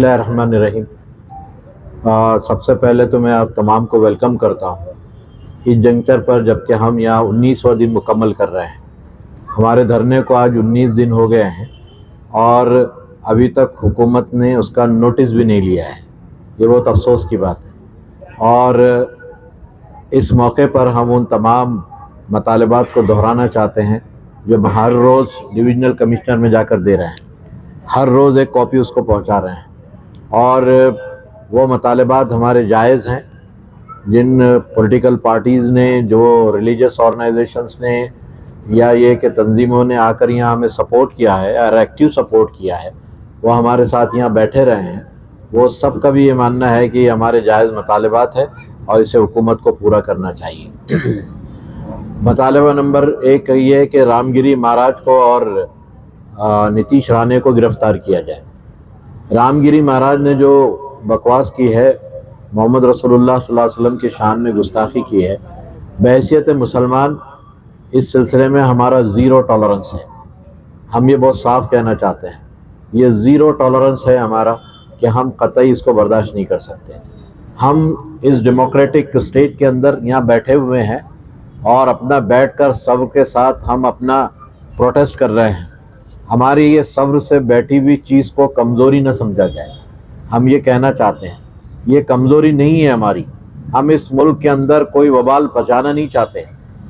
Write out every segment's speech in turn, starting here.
बिस्मिल्लाहिर्रहमानिर्रहीम। सबसे पहले तो मैं आप तमाम को वेलकम करता हूँ इस जंक्चर पर, जबकि हम यहाँ 19वां दिन मुकम्मल कर रहे हैं। हमारे धरने को आज 19 दिन हो गए हैं और अभी तक हुकूमत ने उसका नोटिस भी नहीं लिया है। ये बहुत अफसोस की बात है और इस मौके पर हम उन तमाम मतालबात को दोहराना चाहते हैं जो हर रोज़ डिविजनल कमिश्नर में जाकर दे रहे हैं। हर रोज़ एक कॉपी उसको पहुंचा रहे हैं और वो मतालबात हमारे जायज़ हैं। जिन पॉलिटिकल पार्टीज़ ने, जो रिलीजियस ऑर्गेनाइजेशंस ने या ये कि तंजीमों ने आकर यहाँ हमें सपोर्ट किया है और एक्टिव सपोर्ट किया है, वो हमारे साथ यहाँ बैठे रहे हैं। वो सब का भी ये मानना है कि हमारे जायज़ मतालबात है और इसे हुकूमत को पूरा करना चाहिए। मतालबा नंबर 1 ये है कि रामगिरी महाराज को और नीतीश राणे को गिरफ़्तार किया जाए। रामगिरी महाराज ने जो बकवास की है, मोहम्मद रसूलुल्लाह सल्लल्लाहु अलैहि वसल्लम की शान में गुस्ताखी की है, बहैसियत मुसलमान इस सिलसिले में हमारा ज़ीरो टॉलरेंस है। हम ये बहुत साफ कहना चाहते हैं, ये ज़ीरो टॉलरेंस है हमारा कि हम कतई इसको बर्दाश्त नहीं कर सकते। हम इस डेमोक्रेटिक स्टेट के अंदर यहाँ बैठे हुए हैं और अपना बैठकर सब्र के साथ हम अपना प्रोटेस्ट कर रहे हैं। हमारी ये सब्र से बैठी हुई चीज़ को कमज़ोरी न समझा जाए। हम ये कहना चाहते हैं, ये कमज़ोरी नहीं है हमारी। हम इस मुल्क के अंदर कोई वबाल पहुँचाना नहीं चाहते,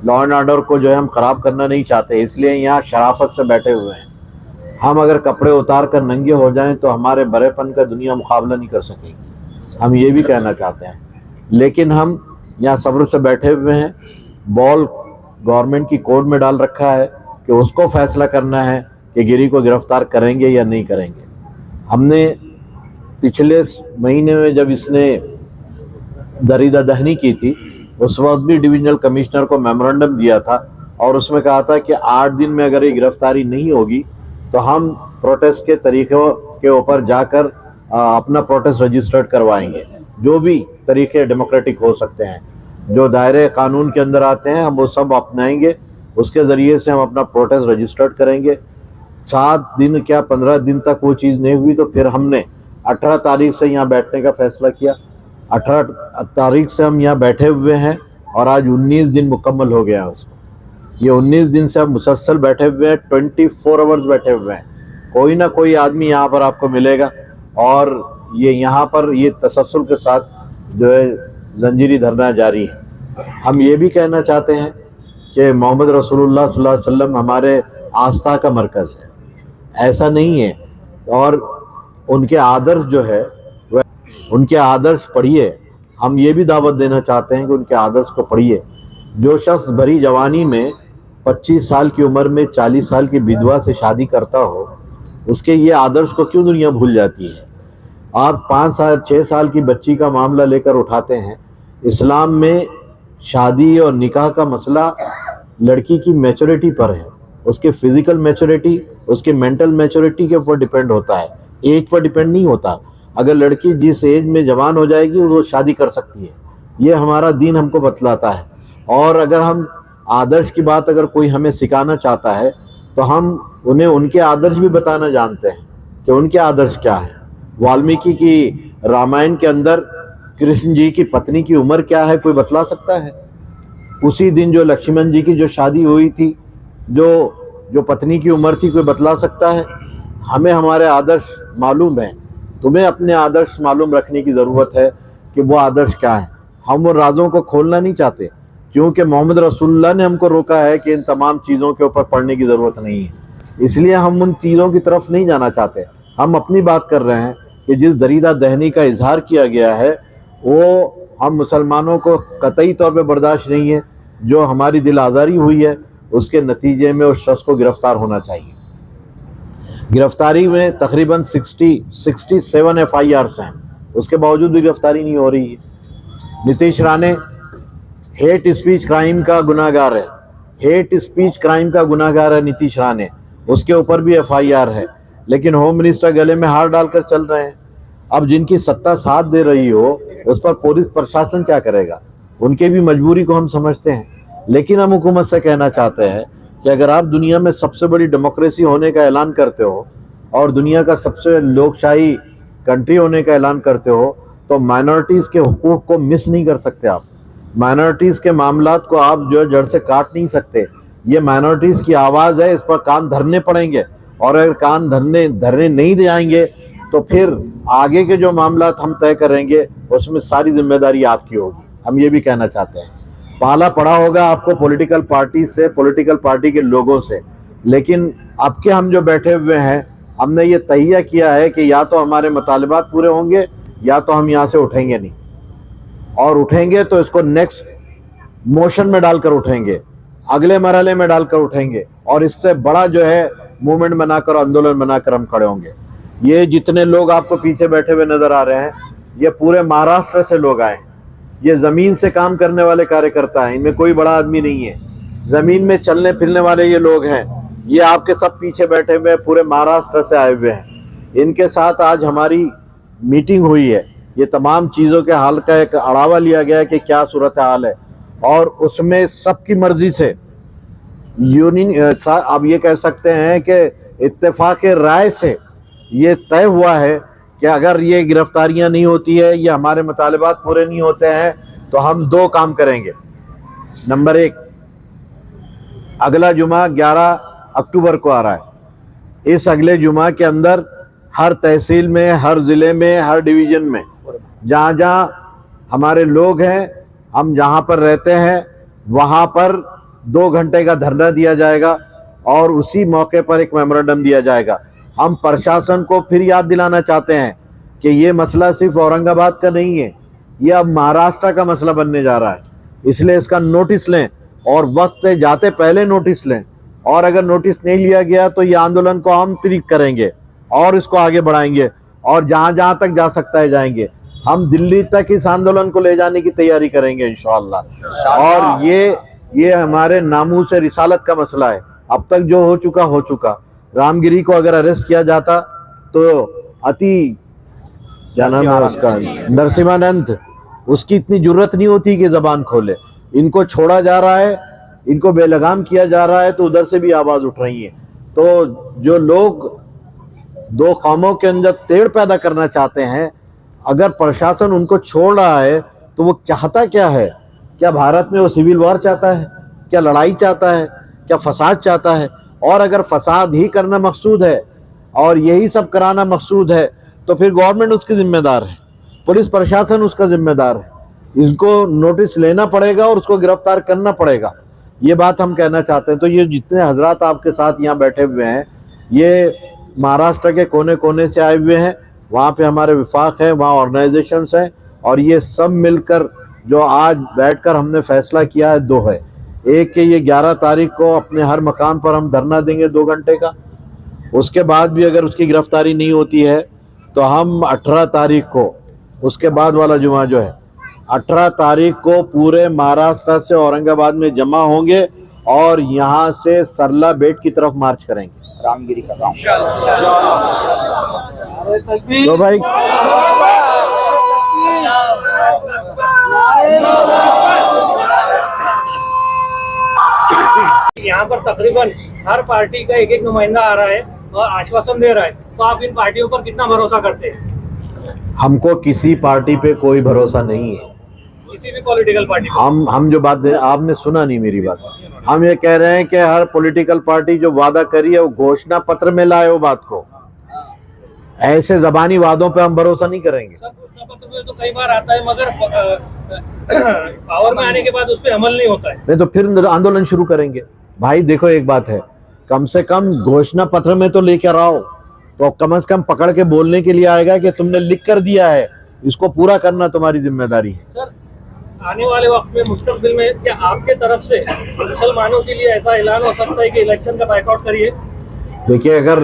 लॉ एंड ऑर्डर को जो है हम ख़राब करना नहीं चाहते, इसलिए यहाँ शराफत से बैठे हुए हैं। हम अगर कपड़े उतार कर नंगे हो जाएं तो हमारे बड़ेपन का दुनिया मुकाबला नहीं कर सकेगी। हम ये भी कहना चाहते हैं, लेकिन हम यहाँ सब्र से बैठे हुए हैं। बॉल गवर्नमेंट की कोर्ट में डाल रखा है कि उसको फैसला करना है कि गिरी को गिरफ्तार करेंगे या नहीं करेंगे। हमने पिछले महीने में जब इसने दरीदा दहनी की थी, उस वक्त भी डिविजनल कमिश्नर को मेमोरेंडम दिया था और उसमें कहा था कि 8 दिन में अगर ये गिरफ्तारी नहीं होगी तो हम प्रोटेस्ट के तरीक़ों के ऊपर जाकर अपना प्रोटेस्ट रजिस्टर्ड करवाएंगे। जो भी तरीक़े डेमोक्रेटिक हो सकते हैं, जो दायरे कानून के अंदर आते हैं, हम वो सब अपनाएंगे। उसके ज़रिए से हम अपना प्रोटेस्ट रजिस्टर्ड करेंगे। 7 दिन क्या 15 दिन तक वो चीज़ नहीं हुई तो फिर हमने 18 तारीख से यहाँ बैठने का फ़ैसला किया। 18 तारीख से हम यहाँ बैठे हुए हैं और आज 19 दिन मुकम्मल हो गया है उसको। ये 19 दिन से हम मुसलसल बैठे हुए हैं, 24 आवर्स बैठे हुए हैं। कोई ना कोई आदमी यहाँ पर आपको मिलेगा और ये यहाँ पर ये तसल्सल के साथ जो है जंजीरी धरना जारी है। हम ये भी कहना चाहते हैं कि मोहम्मद रसूलुल्लाह सल्लल्लाहु अलैहि वसल्लम हमारे आस्था का मरकज़ है, ऐसा नहीं है। और उनके आदर्श जो है वह, उनके आदर्श पढ़िए। हम ये भी दावत देना चाहते हैं कि उनके आदर्श को पढ़िए। जो शख्स भरी जवानी में 25 साल की उम्र में 40 साल की विधवा से शादी करता हो, उसके ये आदर्श को क्यों दुनिया भूल जाती है। आप 5 साल 6 साल की बच्ची का मामला लेकर उठाते हैं। इस्लाम में शादी और निकाह का मसला लड़की की मैच्योरिटी पर है, उसके फिज़िकल मैच्योरिटी, उसके मेंटल मैच्योरिटी के ऊपर डिपेंड होता है, एज पर डिपेंड नहीं होता। अगर लड़की जिस एज में जवान हो जाएगी वो शादी कर सकती है, ये हमारा दीन हमको बतलाता है। और अगर हम आदर्श की बात अगर कोई हमें सिखाना चाहता है तो हम उन्हें उनके आदर्श भी बताना जानते हैं कि उनके आदर्श क्या है। वाल्मीकि की रामायण के अंदर कृष्ण जी की पत्नी की उम्र क्या है, कोई बतला सकता है? उसी दिन जो लक्ष्मण जी की जो शादी हुई थी, जो पत्नी की उम्र थी, कोई बतला सकता है? हमें हमारे आदर्श मालूम है, तुम्हें अपने आदर्श मालूम रखने की ज़रूरत है कि वो आदर्श क्या है। हम वो राज़ों को खोलना नहीं चाहते क्योंकि मोहम्मद रसूलुल्लाह ने हमको रोका है कि इन तमाम चीज़ों के ऊपर पढ़ने की ज़रूरत नहीं है, इसलिए हम उन चीज़ों की तरफ नहीं जाना चाहते। हम अपनी बात कर रहे हैं कि जिस दरीदा दहनी का इजहार किया गया है वो हम मुसलमानों को कतई तौर पे बर्दाश्त नहीं है। जो हमारी दिल आज़ारी हुई है उसके नतीजे में उस शख्स को गिरफ़्तार होना चाहिए। गिरफ़्तारी में तकरीबन 67 FIRs हैं, उसके बावजूद भी गिरफ़्तारी नहीं हो रही है। Nitish Rane hate speech crime का गुनाहगार है, हेट स्पीच क्राइम का गुनाहगार है नीतीश राणे, उसके ऊपर भी FIR है, लेकिन होम मिनिस्टर गले में हार डालकर चल रहे हैं। अब जिनकी सत्ता साथ दे रही हो उस पर पुलिस प्रशासन क्या करेगा? उनके भी मजबूरी को हम समझते हैं, लेकिन हम हुकूमत से कहना चाहते हैं कि अगर आप दुनिया में सबसे बड़ी डेमोक्रेसी होने का ऐलान करते हो और दुनिया का सबसे लोकशाही कंट्री होने का ऐलान करते हो तो माइनॉरिटीज़ के हुकूक को मिस नहीं कर सकते आप। माइनॉरिटीज़ के मामलात को आप जो जड़ से काट नहीं सकते। ये माइनॉरिटीज़ की आवाज़ है, इस पर कान धरने पड़ेंगे, और अगर कान धरने नहीं जाएंगे तो फिर आगे के जो मामलात हम तय करेंगे उसमें सारी जिम्मेदारी आपकी होगी। हम ये भी कहना चाहते हैं, पाला पड़ा होगा आपको पॉलिटिकल पार्टी से, पॉलिटिकल पार्टी के लोगों से, लेकिन अब के हम जो बैठे हुए हैं हमने ये तहिया किया है कि या तो हमारे मुतालिबात पूरे होंगे या तो हम यहाँ से उठेंगे नहीं, और उठेंगे तो इसको नेक्स्ट मोशन में डालकर उठेंगे, अगले मरहले में डालकर उठेंगे, और इससे बड़ा जो है मूवमेंट बनाकर, आंदोलन बनाकर हम खड़े होंगे। ये जितने लोग आपको पीछे बैठे हुए नजर आ रहे हैं ये पूरे महाराष्ट्र से लोग आए हैं। ये ज़मीन से काम करने वाले कार्यकर्ता हैं, इनमें कोई बड़ा आदमी नहीं है, ज़मीन में चलने फिरने वाले ये लोग हैं। ये आपके सब पीछे बैठे हुए पूरे महाराष्ट्र से आए हुए हैं। इनके साथ आज हमारी मीटिंग हुई है, ये तमाम चीज़ों के हाल का एक अड़ावा लिया गया है कि क्या सूरत हाल है, और उसमें सबकी मर्जी से यूनियन, अब ये कह सकते हैं कि इत्तेफाक राय से ये तय हुआ है कि अगर ये गिरफ्तारियां नहीं होती है या हमारे मुतालिबात पूरे नहीं होते हैं तो हम दो काम करेंगे। नंबर एक, अगला जुमा 11 अक्टूबर को आ रहा है। इस अगले जुमा के अंदर हर तहसील में, हर ज़िले में, हर डिवीज़न में, जहाँ जहाँ हमारे लोग हैं, हम जहाँ पर रहते हैं, वहाँ पर 2 घंटे का धरना दिया जाएगा और उसी मौके पर एक मेमोरेंडम दिया जाएगा। हम प्रशासन को फिर याद दिलाना चाहते हैं कि ये मसला सिर्फ औरंगाबाद का नहीं है, ये अब महाराष्ट्र का मसला बनने जा रहा है। इसलिए इसका नोटिस लें और वक्त जाते पहले नोटिस लें, और अगर नोटिस नहीं लिया गया तो ये आंदोलन को हम तीव्र करेंगे और इसको आगे बढ़ाएंगे, और जहाँ जहाँ तक जा सकता है जाएंगे। हम दिल्ली तक इस आंदोलन को ले जाने की तैयारी करेंगे इंशाअल्लाह। और ये हमारे नामूस से रिसालत का मसला है। अब तक जो हो चुका। रामगिरी को अगर अरेस्ट किया जाता तो क्या नाम है उसका, नरसिम्हानंद, उसकी इतनी जुर्रत नहीं होती कि जबान खोले। इनको छोड़ा जा रहा है, इनको बेलगाम किया जा रहा है, तो उधर से भी आवाज़ उठ रही है। तो जो लोग दो कौमों के अंदर तेड़ पैदा करना चाहते हैं, अगर प्रशासन उनको छोड़ रहा है तो वो चाहता क्या है? क्या भारत में वो सिविल वॉर चाहता है? क्या लड़ाई चाहता है? क्या फसाद चाहता है? और अगर फसाद ही करना मकसूद है और यही सब कराना मकसूद है तो फिर गवर्नमेंट उसकी जिम्मेदार है, पुलिस प्रशासन उसका जिम्मेदार है। इसको नोटिस लेना पड़ेगा और उसको गिरफ्तार करना पड़ेगा। ये बात हम कहना चाहते हैं। तो ये जितने हजरात आपके साथ यहाँ बैठे हुए हैं, ये महाराष्ट्र के कोने कोने से आए हुए हैं। वहाँ पे हमारे विफाक हैं, वहाँ ऑर्गेनाइजेशंस हैं, और ये सब मिलकर जो आज बैठकर हमने फैसला किया है दो है। एक कि ये 11 तारीख को अपने हर मकाम पर हम धरना देंगे 2 घंटे का। उसके बाद भी अगर उसकी गिरफ्तारी नहीं होती है तो हम 18 तारीख को, उसके बाद वाला जुमा जो है 18 तारीख को पूरे महाराष्ट्र से औरंगाबाद में जमा होंगे और यहाँ से सरला बेट की तरफ मार्च करेंगे। रामगिरी का गाँव। तो भाई यहाँ पर तकरीबन हर पार्टी का एक नुमाइंदा आ रहा है और आश्वासन दे रहा है, तो आप इन पार्टियों पर कितना भरोसा करते हैं? हमको किसी पार्टी पे कोई भरोसा नहीं है, किसी भी पॉलिटिकल पार्टी। हम जो बात आपने सुना नहीं मेरी बात। हम ये कह रहे हैं कि हर पॉलिटिकल पार्टी जो वादा करी है वो घोषणा पत्र में लाए वो बात को। ऐसे जबानी वादों पे हम भरोसा नहीं करेंगे। घोषणा पत्र में तो कई बार आता है मगर पावर में आने के बाद उस पर अमल नहीं होता है। नहीं तो फिर आंदोलन शुरू करेंगे। भाई देखो, एक बात है, कम से कम घोषणा पत्र में तो लेकर आओ, तो कम से कम पकड़ के बोलने के लिए आएगा कि तुमने लिख कर दिया है, इसको पूरा करना तुम्हारी जिम्मेदारी है। सर, आने वाले वक्त में मुस्तकबिल में क्या आपके तरफ से मुसलमानों के लिए ऐसा ऐलान हो सकता है कि इलेक्शन का बायकॉट करिए? देखिए, अगर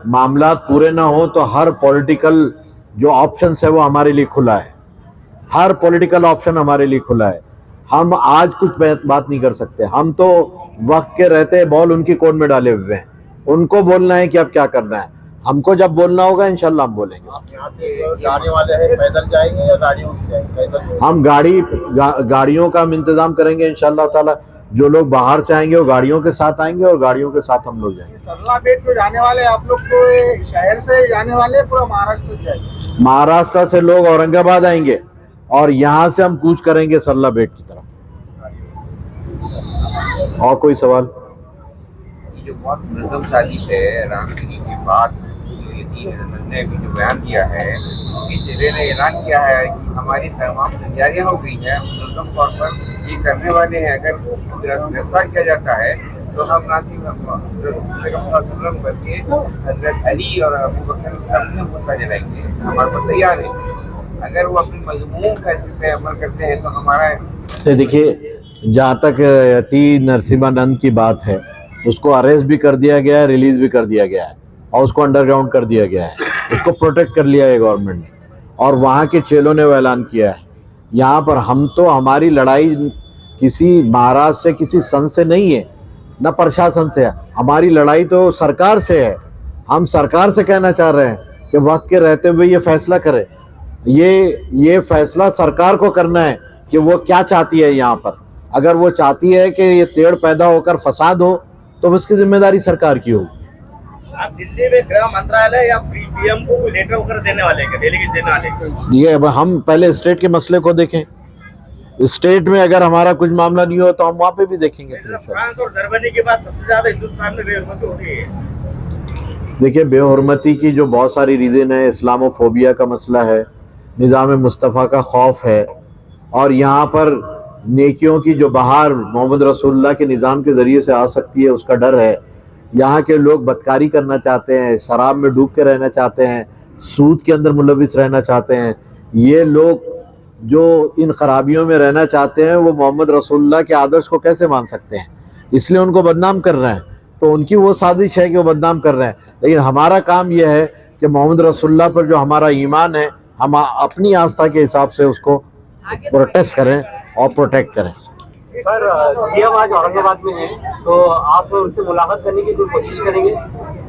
मामला पूरे ना हो तो हर पॉलिटिकल जो ऑप्शन है वो हमारे लिए खुला है। हर पॉलिटिकल ऑप्शन हमारे लिए खुला है। हम आज कुछ बात नहीं कर सकते। हम तो वक्त के रहते बॉल उनकी कोर्ट में डाले हुए हैं, उनको बोलना है कि अब क्या करना है। हमको जब बोलना होगा इंशाल्लाह हम बोलेंगे। आप यहाँ से जाने वाले हैं, पैदल जाएंगे या गाड़ियों से जाएंगे? हम गाड़ियों का हम इंतजाम करेंगे इंशाल्लाह ताला। जो लोग बाहर से आएंगे वो गाड़ियों के साथ आएंगे और गाड़ियों के साथ हम लोग जाएंगे। सरला बेट तो जाने वाले आप लोग तो शहर से जाने वाले, पूरा महाराष्ट्र से जाएंगे? महाराष्ट्र से लोग औरंगाबाद आएंगे और यहाँ से हम कूच करेंगे सरला बेट की तरफ। और कोई सवाल? ये जो बहुत मुनज़्ज़म साजिश है रामगिरी के बाद ये 3 ने भी जो बयान दिया है, उसके जिले ने ऐलान किया है कि हमारी तमाम तैयारियां हो गई हैं मुनज़्ज़म तौर पर ये करने वाले हैं। अगर उनको गिरफ्तार किया जाता है तो हम ना सिर्फ बल्कि हज़रत अली और अबू बकर का मुद्दा जलाएंगे। हमारे पर तैयार है, अगर वो अपनी मजमून फैसले पे अमल करते हैं तो हमारा। देखिए, जहाँ तक यति नरसिम्हानंद की बात है, उसको अरेस्ट भी कर दिया गया है, रिलीज भी कर दिया गया है और उसको अंडरग्राउंड कर दिया गया है। उसको प्रोटेक्ट कर लिया है गवर्नमेंट ने और वहाँ के चेलों ने वो ऐलान किया है। यहाँ पर हम तो, हमारी लड़ाई किसी महाराष्ट्र से, किसी संघ से नहीं है, न प्रशासन से है। हमारी लड़ाई तो सरकार से है। हम सरकार से कहना चाह रहे हैं कि वक्त के रहते हुए ये फैसला करे। ये फैसला सरकार को करना है कि वो क्या चाहती है यहाँ पर। अगर वो चाहती है कि ये तेड़ पैदा होकर फसाद हो तो उसकी जिम्मेदारी सरकार की होगी। आप दिल्ली में गृह मंत्रालय या पीएम को लेटर वगैरह देने वाले हैं, डेलीगेट देने वाले हैं? ये अब हम पहले स्टेट के मसले को देखें। स्टेट में अगर हमारा कुछ मामला नहीं हो तो हम वहाँ पे भी देखेंगे। फ्रांस और जर्मनी के बाद सबसे ज्यादा हिंदुस्तान में बेहुरमती हो रही है। देखिए, बेहुरमती की जो बहुत सारी रीज़न है, इस्लामोफोबिया का मसला है, निज़ाम मुस्तफ़ा का खौफ है, और यहाँ पर नेकियों की जो बहार मोहम्मद रसूलुल्लाह के निज़ाम के ज़रिए से आ सकती है उसका डर है। यहाँ के लोग बदकारी करना चाहते हैं, शराब में डूब के रहना चाहते हैं, सूद के अंदर मुलविस रहना चाहते हैं। ये लोग जो इन खराबियों में रहना चाहते हैं वो मोहम्मद रसूलुल्लाह के आदर्श को कैसे मान सकते हैं? इसलिए उनको बदनाम कर रहे हैं। तो उनकी वो साजिश है कि वो बदनाम कर रहे हैं। लेकिन हमारा काम यह है कि मोहम्मद रसूलुल्लाह पर जो हमारा ईमान है, हम अपनी आस्था के हिसाब से उसको प्रोटेस्ट करें और प्रोटेक्ट करें। सर, सीएम आज औरंगाबाद में है, तो आप उनसे मुलाकात करने की कोई कोशिश करेंगे?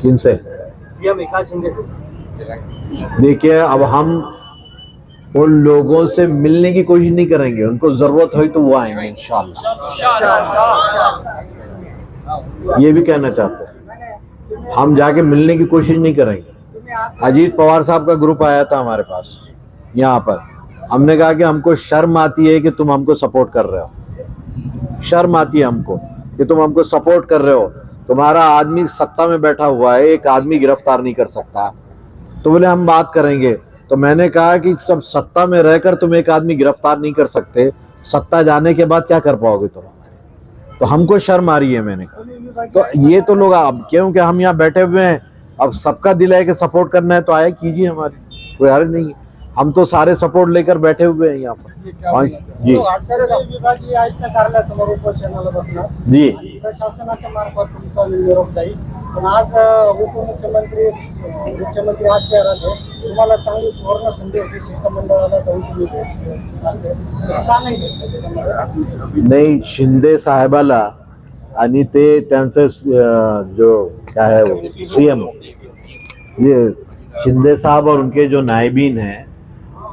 किनसे? सीएम एकनाथ शिंदे से। देखिए, अब हम उन लोगों से मिलने की कोशिश नहीं करेंगे। उनको जरूरत हुई तो वो आएंगे इंशाल्लाह। ये भी कहना चाहते हैं, हम जाके मिलने की कोशिश नहीं करेंगे। अजीत पवार साहब का ग्रुप आया था हमारे पास यहाँ पर। हमने कहा कि हमको शर्म आती है कि तुम हमको सपोर्ट कर रहे हो। शर्म आती है हमको कि तुम हमको सपोर्ट कर रहे हो। तुम्हारा आदमी सत्ता में बैठा हुआ है, एक आदमी गिरफ्तार नहीं कर सकता। तो बोले हम बात करेंगे। तो मैंने कहा कि सब सत्ता में रहकर तुम एक आदमी गिरफ्तार नहीं कर सकते, सत्ता जाने के बाद क्या कर पाओगे तुम? तो हमको शर्म आ रही है। मैंने कहा तो ये तो लोग, अब क्योंकि हम यहाँ बैठे हुए हैं, अब सबका दिल है कि सपोर्ट करना है तो आए कीजिए, हमारी कोई हर्ज नहीं है। हम तो सारे सपोर्ट लेकर बैठे हुए हैं यहाँ पर। जी जी, प्रशासनाच्या मार्फत तुमचा निरोप जाईल, पण आज मुख्यमंत्री आज शहरात आहे, तुम्हाला चांगली सुवर्ण संधी होती शिष्टमंडळाला जाऊन तुम्ही असते, का नाही घेतलं त्याच्यामध्ये? नहीं, शिंदे साहेबाला आणि ते त्यांचं जो क्या है वो सीएम, ये शिंदे साहब और उनके जो नायबीन हैं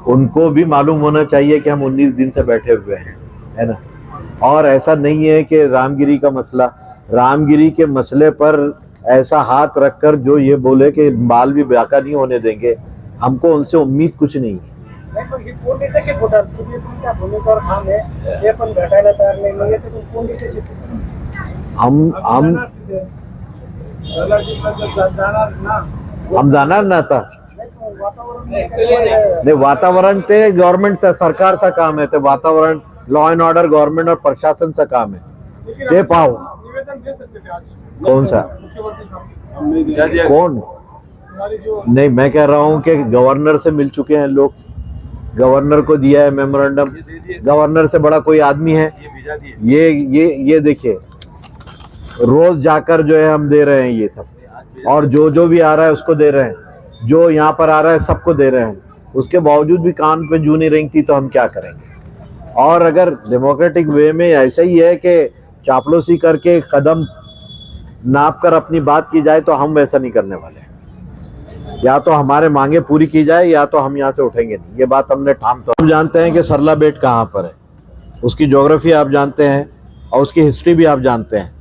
उनको भी मालूम होना चाहिए कि हम 19 दिन से बैठे हुए हैं, है ना। और ऐसा नहीं है कि रामगिरी का मसला, रामगिरी के मसले पर ऐसा हाथ रखकर जो ये बोले कि बाल भी बाका नहीं होने देंगे, हमको उनसे उम्मीद कुछ नहीं है। नाही, पण ही कोंडी कशी फुटत? तुम्ही तुमच्या भूमिकेवर ठाम आहे, हे पण भेटायला तयार नाही, मग याच्यातून कोंडी कशी फुटत? हम जाणार ना आता। नहीं, वातावरण ते गवर्नमेंटचा, सरकारचा काम आहे। ते वातावरण, लॉ अँड ऑर्डर गवर्नमेंट और प्रशासनचं काम आहे, ते पाहू। कौन सा? कौन? नहीं, मैं कह रहा हूँ कि गवर्नर से मिल चुके हैं लोग, गवर्नर को दिया है मेमोरेंडम। गवर्नर से बड़ा कोई आदमी है? ये देखिए, रोज जाकर जो है हम दे रहे हैं ये सब, और जो भी आ रहा है उसको दे रहे हैं, जो यहाँ पर आ रहा है सबको दे रहे हैं। उसके बावजूद भी कान पे जू नहीं रेंगती तो हम क्या करेंगे? और अगर डेमोक्रेटिक वे में ऐसा ही है कि चापलूसी करके कदम नाप कर अपनी बात की जाए तो हम वैसा नहीं करने वाले। या तो हमारे मांगे पूरी की जाए या तो हम यहाँ से उठेंगे नहीं। ये बात हमने ठाम तौर। हम जानते हैं कि सरला बेट कहाँ पर है, उसकी ज्योग्राफी आप जानते हैं और उसकी हिस्ट्री भी आप जानते हैं।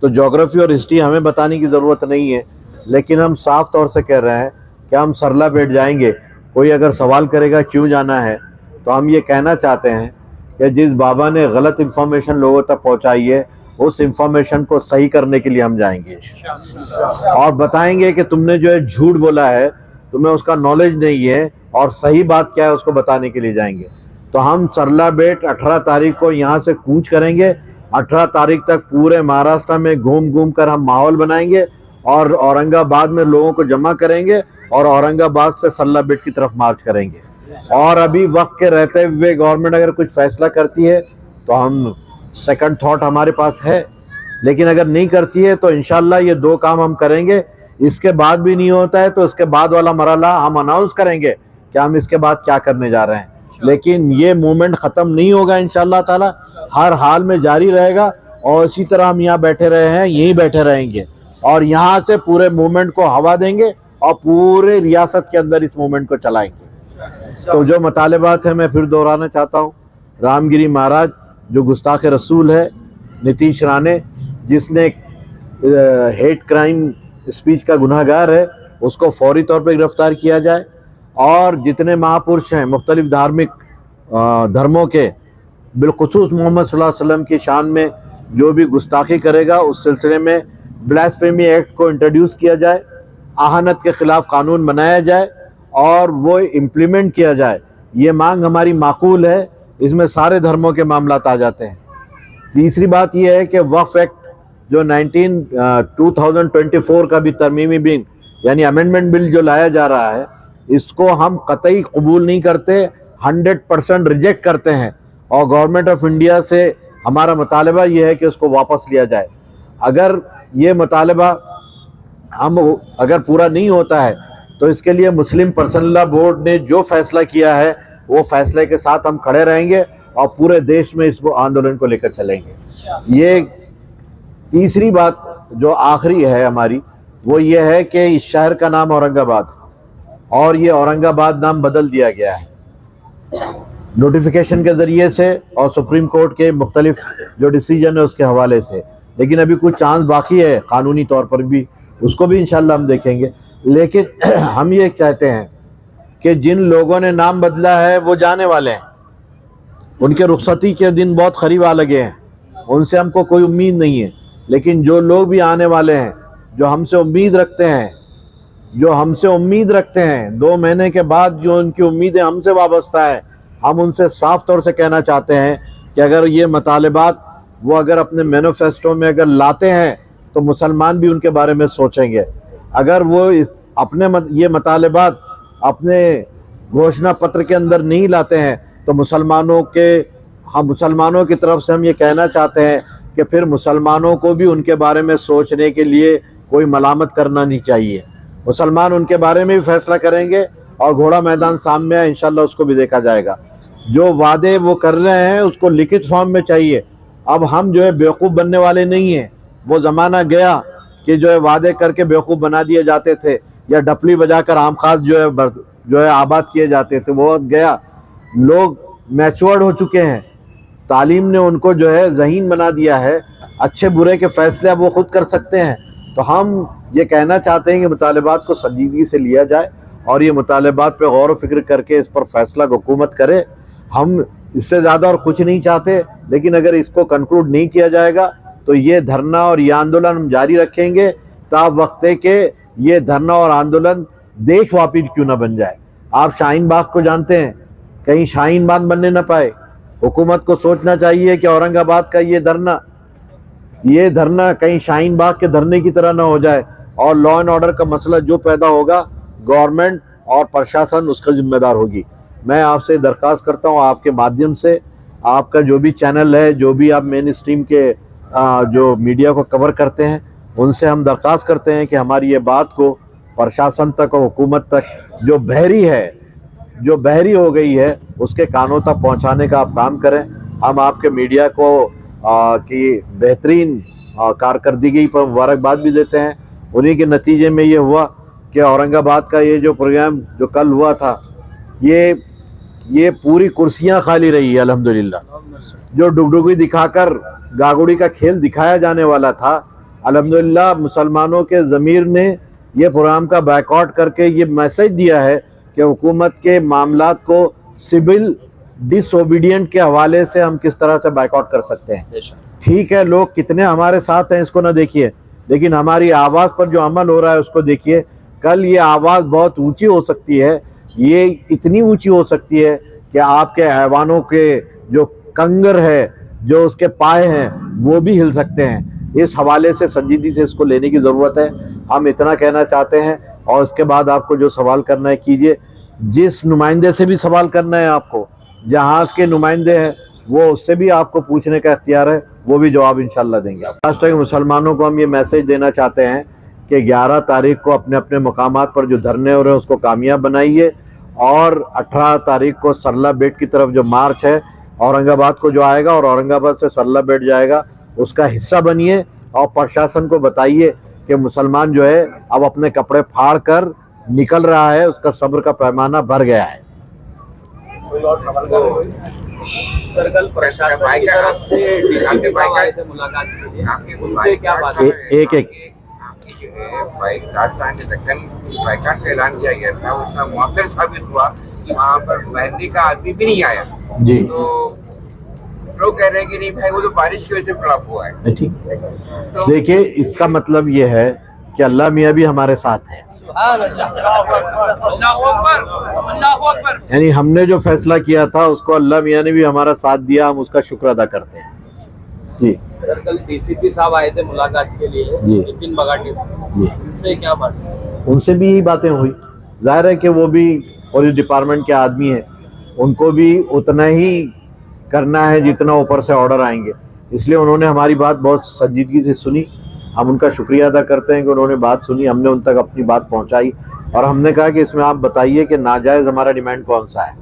तो ज्योग्राफी और हिस्ट्री हमें बताने की ज़रूरत नहीं है, लेकिन हम साफ तौर से कह रहे हैं कि हम सरला बेट जाएंगे कोई अगर सवाल करेगा क्यों जाना है, तो हम ये कहना चाहते हैं कि जिस बाबा ने गलत इन्फॉर्मेशन लोगों तक पहुंचाई है, उस इन्फॉर्मेशन को सही करने के लिए हम जाएंगे और बताएंगे कि तुमने जो है झूठ बोला है, तुम्हें उसका नॉलेज नहीं है, और सही बात क्या है उसको बताने के लिए जाएंगे। तो हम सरला बेट 18 तारीख को यहाँ से कूच करेंगे। 18 तारीख तक पूरे महाराष्ट्र में घूम घूम कर हम माहौल बनाएंगे और औरंगाबाद में लोगों को जमा करेंगे और औरंगाबाद से सरला बेट की तरफ मार्च करेंगे। और अभी वक्त के रहते हुए गवर्नमेंट अगर कुछ फैसला करती है तो हम सेकंड थॉट हमारे पास है, लेकिन अगर नहीं करती है तो इंशाल्लाह ये 2 काम हम करेंगे। इसके बाद भी नहीं होता है तो इसके बाद वाला मरहला हम अनाउंस करेंगे कि हम इसके बाद क्या करने जा रहे हैं। लेकिन ये मूवमेंट ख़त्म नहीं होगा इंशाल्लाह ताला, हर हाल में जारी रहेगा। और इसी तरह हम यहाँ बैठे रहे हैं, यहीं बैठे रहेंगे और यहाँ से पूरे मूवमेंट को हवा देंगे और पूरे रियासत के अंदर इस मूवमेंट को चलाएंगे। तो जो मुतालिबात है मैं फिर दोहराना चाहता हूँ। रामगिरी महाराज जो गुस्ताख रसूल है, नीतीश राणे जिसने हेट क्राइम स्पीच का गुनाहगार है, उसको फौरी तौर पर गिरफ्तार किया जाए। और जितने महापुरुष हैं मुख्तलिफ धार्मिक धर्मों के, बिलखुसूस मोहम्मद सल्लल्लाहु अलैहि वसल्लम की शान में जो भी गुस्ताखी करेगा, उस सिलसिले में ब्लास्फेमी एक्ट को इंट्रोड्यूस किया जाए, आहानत के ख़िलाफ़ कानून बनाया जाए और वो इम्प्लीमेंट किया जाए। ये मांग हमारी माकूल है, इसमें सारे धर्मों के मामलात आ जाते हैं। तीसरी बात यह है कि वक्फ एक्ट जो 2024 का भी तरमीमी बिल यानी अमेंडमेंट बिल जो लाया जा रहा है, इसको हम कतई कबूल नहीं करते, 100% रिजेक्ट करते हैं। और गवर्नमेंट ऑफ इंडिया से हमारा मुतालबा ये है कि उसको वापस लिया जाए। अगर ये मुतालबा अगर पूरा नहीं होता है तो इसके लिए मुस्लिम पर्सनल लॉ बोर्ड ने जो फैसला किया है वो फैसले के साथ हम खड़े रहेंगे और पूरे देश में इस आंदोलन को लेकर चलेंगे। ये तीसरी बात जो आखिरी है हमारी, वो ये है कि इस शहर का नाम औरंगाबाद और ये औरंगाबाद नाम बदल दिया गया है नोटिफिकेशन के ज़रिए से और सुप्रीम कोर्ट के मुख्तलिफ जो डिसीजन है उसके हवाले से। लेकिन अभी कुछ चांस बाकी है कानूनी तौर पर भी, उसको भी इंशाल्लाह हम देखेंगे। लेकिन हम ये कहते हैं कि जिन लोगों ने नाम बदला है वो जाने वाले हैं, उनके रुखसती के दिन बहुत करीब आ लगे हैं, उनसे हमको कोई उम्मीद नहीं है। लेकिन जो लोग भी आने वाले हैं, जो हमसे उम्मीद रखते हैं 2 महीने के बाद जो उनकी उम्मीदें हमसे वाबस्ता है, हम उनसे साफ तौर से कहना चाहते हैं कि अगर ये मतलाबात वो अगर अपने मैनिफेस्टो में अगर लाते हैं तो मुसलमान भी उनके बारे में सोचेंगे। अगर वो ये मतलाबात अपने घोषणा पत्र के अंदर नहीं लाते हैं तो मुसलमानों की तरफ से हम ये कहना चाहते हैं कि फिर मुसलमानों को भी उनके बारे में सोचने के लिए कोई मलामत करना नहीं चाहिए। मुसलमान उनके बारे में भी फैसला करेंगे और घोड़ा मैदान सामने है, इंशाल्लाह उसको भी देखा जाएगा। जो वादे वो कर रहे हैं उसको लिखित फॉर्म में चाहिए। अब हम जो है बेवकूफ़ बनने वाले नहीं हैं। वो ज़माना गया कि जो है वादे करके बेवकूफ़ बना दिए जाते थे या डपली बजाकर आम खास जो है आबाद किए जाते थे, वो गया। लोग मैच्योर्ड हो चुके हैं, तालीम ने उनको जो है ज़हीन बना दिया है, अच्छे बुरे के फैसले अब वो खुद कर सकते हैं। तो हम ये कहना चाहते हैं कि मुतालिबात को संजीदगी से लिया जाए और ये मुतालिबात पे गौर व फिक्र करके इस पर फैसला हुकूमत करे। हम इससे ज़्यादा और कुछ नहीं चाहते, लेकिन अगर इसको कंक्लूड नहीं किया जाएगा तो ये धरना और ये आंदोलन हम जारी रखेंगे ता वक्त के ये धरना और आंदोलन देशव्यापी क्यों ना बन जाए। आप शाहीन बाग को जानते हैं, कहीं शाहीन बाग बनने न पाए। हुकूमत को सोचना चाहिए कि औरंगाबाद का ये धरना कहीं शाहीन बाग के धरने की तरह ना हो जाए और लॉ एंड ऑर्डर का मसला जो पैदा होगा गवर्नमेंट और प्रशासन उसका जिम्मेदार होगी। मैं आपसे दरख्वास्त करता हूँ आपके माध्यम से, आपका जो भी चैनल है, जो भी आप मेन स्ट्रीम के जो मीडिया को कवर करते हैं, उनसे हम दरख्वास्त करते हैं कि हमारी ये बात को प्रशासन तक और हुकूमत तक जो बहरी हो गई है उसके कानों तक पहुँचाने का आप काम करें। हम आपके मीडिया को की बेहतरीन कारकर्दगी पर मुबारकबाद भी देते हैं। उन्हीं के नतीजे में ये हुआ कि औरंगाबाद का ये जो प्रोग्राम जो कल हुआ था, ये पूरी कुर्सियां खाली रही है अल्हम्दुलिल्लाह। जो डुगडुगी दिखाकर गागुड़ी का खेल दिखाया जाने वाला था, अल्हम्दुलिल्लाह मुसलमानों के ज़मीर ने ये प्रोग्राम का बैकआउट करके ये मैसेज दिया है कि हुकूमत के मामलात को सिविल डिसओबीडियंट के हवाले से हम किस तरह से बाइकआउट कर सकते हैं। ठीक है, लोग कितने हमारे साथ हैं इसको ना देखिए, लेकिन हमारी आवाज़ पर जो अमल हो रहा है उसको देखिए। कल ये आवाज़ बहुत ऊंची हो सकती है, ये इतनी ऊंची हो सकती है कि आपके हैवानों के जो कंगर है, जो उसके पाए हैं, वो भी हिल सकते हैं। इस हवाले से संजीदगी से इसको लेने की ज़रूरत है। हम इतना कहना चाहते हैं, और इसके बाद आपको जो सवाल करना है कीजिए। जिस नुमाइंदे से भी सवाल करना है आपको, जहाज़ के नुमाइंदे हैं, वो उससे भी आपको पूछने का इख्तियार है, वो भी जवाब इंशाल्लाह देंगे। राष्ट्र के मुसलमानों को हम ये मैसेज देना चाहते हैं कि 11 तारीख को अपने अपने मकामात पर जो धरने हो रहे हैं उसको कामयाब बनाइए, और 18 तारीख को सरला बेट की तरफ जो मार्च है औरंगाबाद को जो आएगा और औरंगाबाद से सरला बेट जाएगा, उसका हिस्सा बनिए और प्रशासन को बताइए कि मुसलमान जो है अब अपने कपड़े फाड़ कर निकल रहा है, उसका सब्र का पैमाना भर गया है। सर, कल प्रशासन की तरफ से डीसीपी साहब आए थे मुलाकात के लिए, उनसे क्या बात है? एक आपकी जो है राजस्थान के दक्कन बाइकाट का ऐलान किया गया था, उसका मौसर साबित हुआ कि वहाँ पर महंदी का आदमी भी नहीं आया जी। तो लोग कह रहे हैं कि नहीं भाई, वो तो बारिश की वजह से फ्लॉप हुआ है। ठीक, तो देखिए इसका मतलब ये है कि अल्लाह मियाँ भी हमारे साथ है। यानी हमने जो फैसला किया था उसको अल्लाह मियाँ ने भी हमारा साथ दिया, हम उसका शुक्र अदा करते हैं जी। सर, कल डीसीपी साहब आए थे मुलाकात के लिए, जी। नितिन बगाटी, जी, उनसे क्या बात है? उनसे भी यही बातें हुई। जाहिर है कि वो भी पुलिस डिपार्टमेंट के आदमी हैं, उनको भी उतना ही करना है जितना ऊपर से ऑर्डर आएंगे, इसलिए उन्होंने हमारी बात बहुत संजीदगी से सुनी। हम उनका शुक्रिया अदा करते हैं कि उन्होंने बात सुनी, हमने उन तक अपनी बात पहुंचाई, और हमने कहा कि इसमें आप बताइए कि नाजायज़ हमारा डिमांड कौन सा है,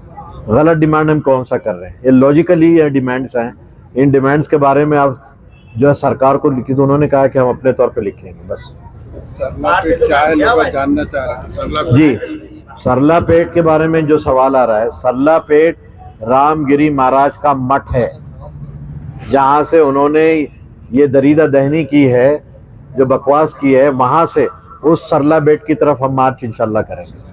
गलत डिमांड हम कौन सा कर रहे हैं, ये लॉजिकली ये डिमांड्स हैं। इन डिमांड्स के बारे में आप जो है सरकार को लिखी, तो उन्होंने कहा कि हम अपने तौर पे लिख लेंगे बस। जानना चाह रहे हैं जी, सरला पेट के बारे में जो सवाल आ रहा है, सरला पेट रामगिरी महाराज का मठ है, जहाँ से उन्होंने ये दरीदा दहनी की है, जो बकवास की है, वहाँ से उस सरला बेट की तरफ हम मार्च इंशाल्लाह करेंगे।